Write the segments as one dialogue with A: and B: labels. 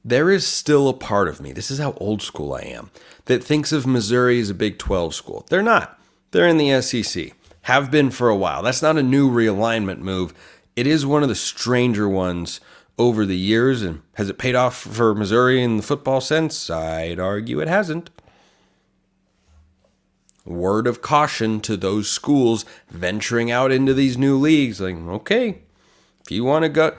A: there is still a part of me, this is how old school I am, that thinks of Missouri as a Big 12 school. They're not. They're in the SEC. Have been for a while. That's not a new realignment move. It is one of the stranger ones over the years. And has it paid off for Missouri in the football sense? I'd argue it hasn't. Word of caution to those schools venturing out into these new leagues. Like, okay, if you want to go,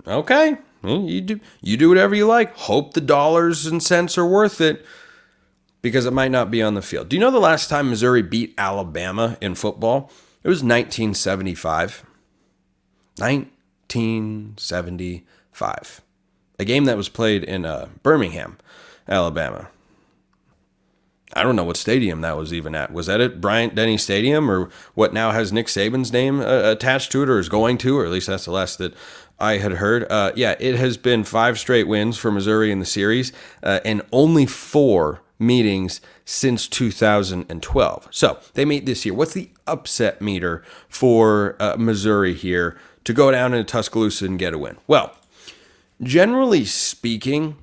A: okay, you do whatever you like. Hope the dollars and cents are worth it, because it might not be on the field. Do you know the last time Missouri beat Alabama in football? It was 1975. 1975. A game that was played in Birmingham, Alabama. I don't know what stadium that was even at. Was that at Bryant-Denny Stadium, or what now has Nick Saban's name attached to it, or is going to, or at least that's the last that I had heard. Yeah, it has been 5 straight wins for Missouri in the series, and only 4 meetings since 2012. So they meet this year. What's the upset meter for Missouri here to go down into Tuscaloosa and get a win? Well, generally speaking,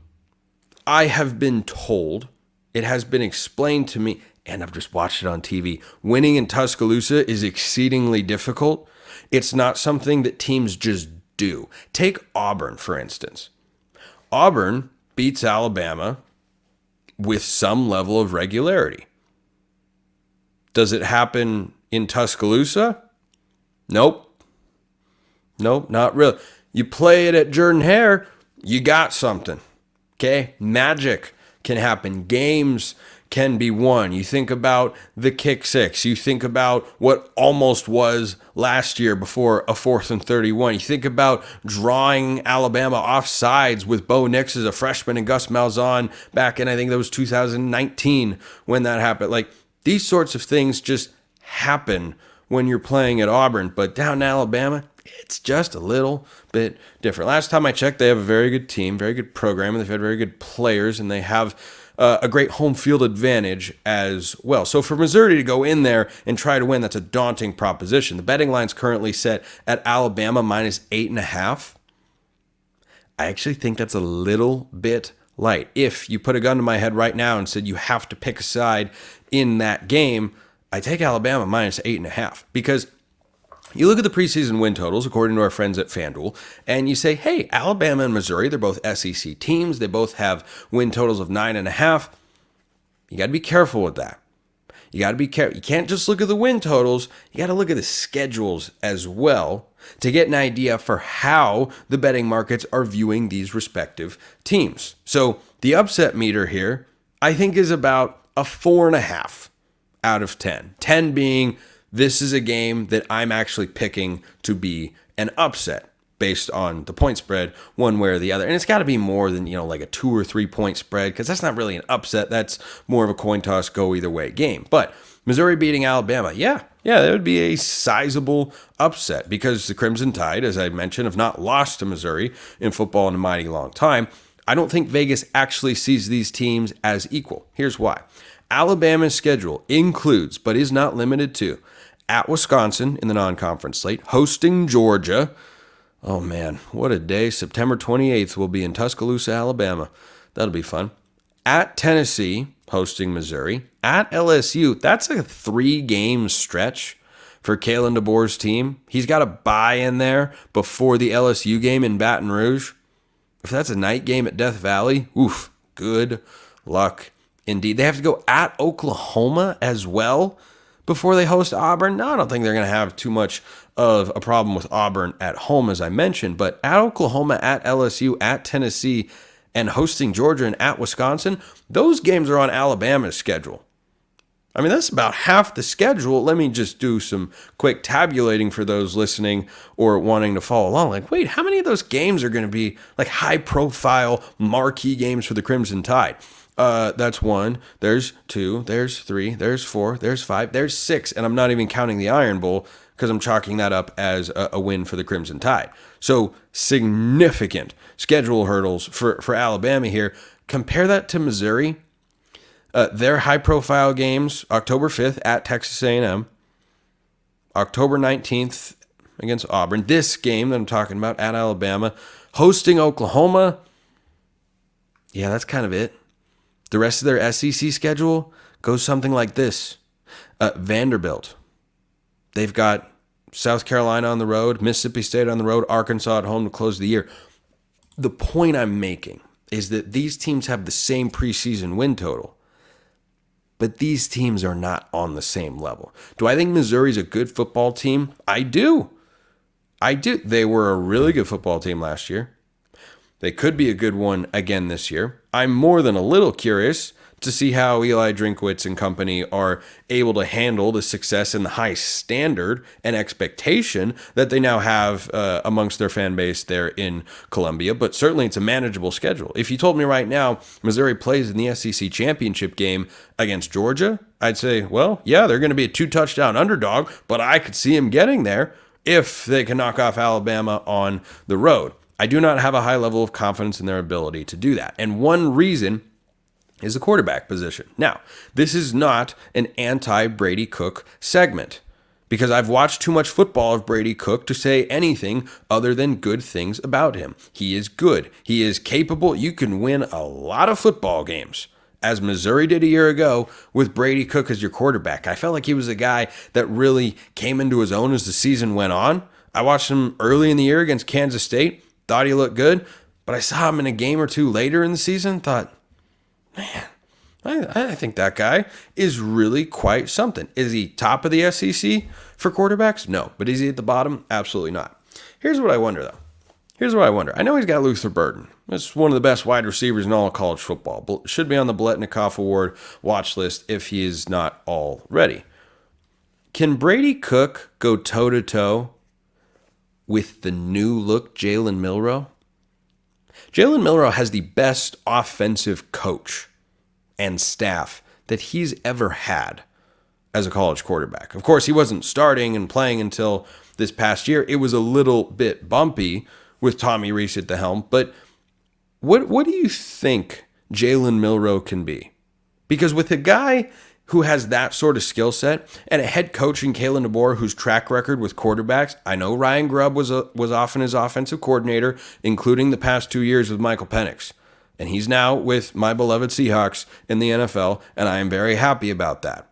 A: I have been told, it has been explained to me, and I've just watched it on TV, winning in Tuscaloosa is exceedingly difficult. It's not something that teams just do. Take Auburn, for instance. Auburn beats Alabama with some level of regularity. Does it happen in Tuscaloosa? Nope, not really. You play it at Jordan-Hare, you got something. Okay? Magic can happen. Games can be won. You think about the kick six. You think about what almost was last year before a 4th and 31. You think about drawing Alabama off sides with Bo Nix as a freshman and Gus Malzahn back in, I think that was 2019 when that happened. Like, these sorts of things just happen when you're playing at Auburn. But down in Alabama, it's just a little bit different. Last time I checked, they have a very good team, very good program, and they've had very good players, and they have a great home field advantage as well. So for Missouri to go in there and try to win, that's a daunting proposition. The betting line's currently set at Alabama minus 8.5. I actually think that's a little bit light. If you put a gun to my head right now and said you have to pick a side in that game, I take Alabama minus 8.5, because you look at the preseason win totals, according to our friends at FanDuel, and you say, hey, Alabama and Missouri, they're both SEC teams. They both have win totals of 9.5. You got to be careful with that. You got to be careful. You can't just look at the win totals. You got to look at the schedules as well to get an idea for how the betting markets are viewing these respective teams. So the upset meter here, I think, is about a 4.5 out of 10. 10 being, this is a game that I'm actually picking to be an upset based on the point spread one way or the other. And it's got to be more than, like a 2 or 3 point spread, because that's not really an upset. That's more of a coin toss, go either way game. But Missouri beating Alabama, yeah, that would be a sizable upset, because the Crimson Tide, as I mentioned, have not lost to Missouri in football in a mighty long time. I don't think Vegas actually sees these teams as equal. Here's why. Alabama's schedule includes, but is not limited to, at Wisconsin in the non-conference slate, hosting Georgia. Oh man, what a day. September 28th will be in Tuscaloosa, Alabama. That'll be fun. At Tennessee, hosting Missouri. At LSU, that's a 3-game stretch for Kalen DeBoer's team. He's got a bye in there before the LSU game in Baton Rouge. If that's a night game at Death Valley, oof, good luck indeed. They have to go at Oklahoma as well before they host Auburn. No, I don't think they're going to have too much of a problem with Auburn at home, as I mentioned. But at Oklahoma, at LSU, at Tennessee, and hosting Georgia and at Wisconsin, those games are on Alabama's schedule. I mean, that's about half the schedule. Let me just do some quick tabulating for those listening or wanting to follow along. Like, wait, how many of those games are going to be like high-profile marquee games for the Crimson Tide? That's 1, there's 2, there's 3, there's 4, there's 5, there's 6, and I'm not even counting the Iron Bowl, because I'm chalking that up as a win for the Crimson Tide. So significant schedule hurdles for Alabama here. Compare that to Missouri. Their high-profile games, October 5th at Texas A&M, October 19th against Auburn. This game that I'm talking about at Alabama, hosting Oklahoma. Yeah, that's kind of it. The rest of their SEC schedule goes something like this. Vanderbilt. They've got South Carolina on the road, Mississippi State on the road, Arkansas at home to close the year. The point I'm making is that these teams have the same preseason win total, but these teams are not on the same level. Do I think Missouri's a good football team? I do. They were a really good football team last year. They could be a good one again this year. I'm more than a little curious to see how Eli Drinkwitz and company are able to handle the success and the high standard and expectation that they now have amongst their fan base there in Columbia. But certainly it's a manageable schedule. If you told me right now Missouri plays in the SEC championship game against Georgia, I'd say, well, yeah, they're going to be a 2-touchdown underdog, but I could see them getting there if they can knock off Alabama on the road. I do not have a high level of confidence in their ability to do that. And one reason is the quarterback position. Now, this is not an anti-Brady Cook segment because I've watched too much football of Brady Cook to say anything other than good things about him. He is good. He is capable. You can win a lot of football games, as Missouri did a year ago with Brady Cook as your quarterback. I felt like he was a guy that really came into his own as the season went on. I watched him early in the year against Kansas State. Thought he looked good, but I saw him in a game or two later in the season, thought, man, I think that guy is really quite something. Is he top of the SEC for quarterbacks? No. But is he at the bottom? Absolutely not. Here's what I wonder, though. I know he's got Luther Burden. That's one of the best wide receivers in all of college football. Should be on the Biletnikoff Award watch list if he is not already. Can Brady Cook go toe-to-toe with the new look Jalen Milroe? Jalen Milroe has the best offensive coach and staff that he's ever had as a college quarterback. Of course, he wasn't starting and playing until this past year. It was a little bit bumpy with Tommy Rees at the helm. But what do you think Jalen Milroe can be? Because with a guy who has that sort of skill set, and a head coach in Kalen DeBoer whose track record with quarterbacks, I know Ryan Grubb was often his offensive coordinator, including the past 2 years with Michael Penix. And he's now with my beloved Seahawks in the NFL, and I am very happy about that.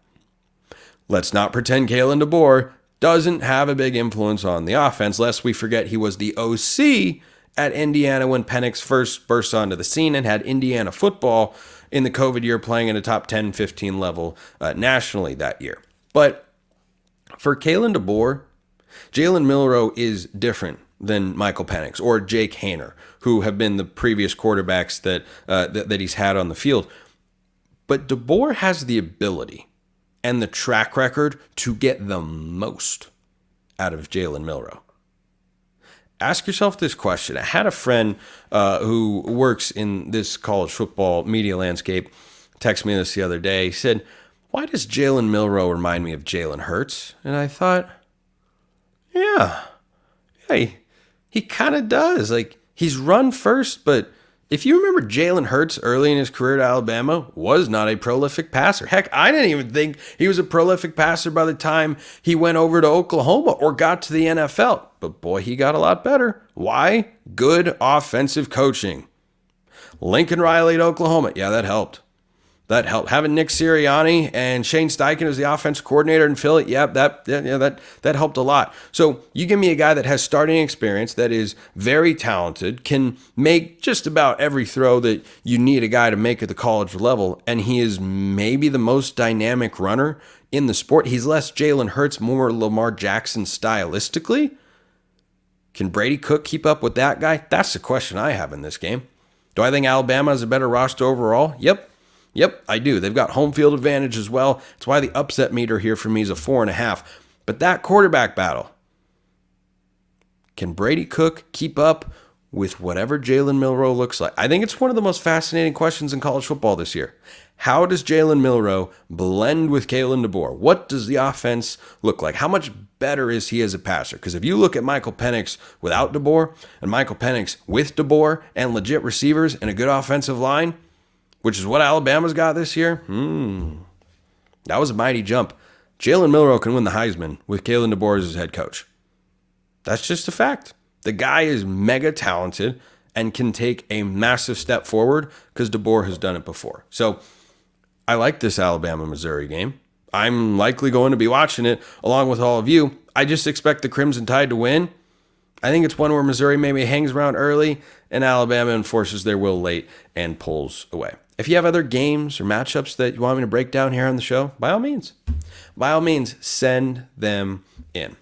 A: Let's not pretend Kalen DeBoer doesn't have a big influence on the offense, lest we forget he was the OC at Indiana when Penix first burst onto the scene and had Indiana football in the COVID year playing at a top 10, 15 level nationally that year. But for Kalen DeBoer, Jalen Milroe is different than Michael Penix or Jake Haener, who have been the previous quarterbacks that he's had on the field. But DeBoer has the ability and the track record to get the most out of Jalen Milroe. Ask yourself this question. I had a friend who works in this college football media landscape text me this the other day. He said, why does Jalen Milroe remind me of Jalen Hurts? And I thought, yeah, he kind of does. Like, he's run first, but if you remember, Jalen Hurts early in his career at Alabama was not a prolific passer. Heck, I didn't even think he was a prolific passer by the time he went over to Oklahoma or got to the NFL. But boy, he got a lot better. Why? Good offensive coaching. Lincoln Riley at Oklahoma. Yeah, that helped. Having Nick Sirianni and Shane Steichen as the offensive coordinator in Philly, that helped a lot. So you give me a guy that has starting experience, that is very talented, can make just about every throw that you need a guy to make at the college level, and he is maybe the most dynamic runner in the sport. He's less Jalen Hurts, more Lamar Jackson stylistically. Can Brady Cook keep up with that guy? That's the question I have in this game. Do I think Alabama has a better roster overall? Yep, I do. They've got home field advantage as well. That's why the upset meter here for me is a 4.5. But that quarterback battle, can Brady Cook keep up with whatever Jalen Milroe looks like? I think it's one of the most fascinating questions in college football this year. How does Jalen Milroe blend with Kalen DeBoer? What does the offense look like? How much better is he as a passer? Because if you look at Michael Penix without DeBoer and Michael Penix with DeBoer and legit receivers and a good offensive line, which is what Alabama's got this year, that was a mighty jump. Jalen Milroe can win the Heisman with Kalen DeBoer as his head coach. That's just a fact. The guy is mega talented, and can take a massive step forward because DeBoer has done it before. So I like this Alabama-Missouri game. I'm likely going to be watching it along with all of you. I just expect the Crimson Tide to win. I think it's one where Missouri maybe hangs around early and Alabama enforces their will late and pulls away. If you have other games or matchups that you want me to break down here on the show, by all means, send them in.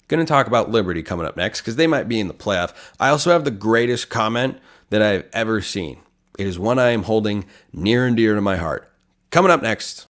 A: Going to talk about Liberty coming up next because they might be in the playoff. I also have the greatest comment that I've ever seen. It is one I am holding near and dear to my heart. Coming up next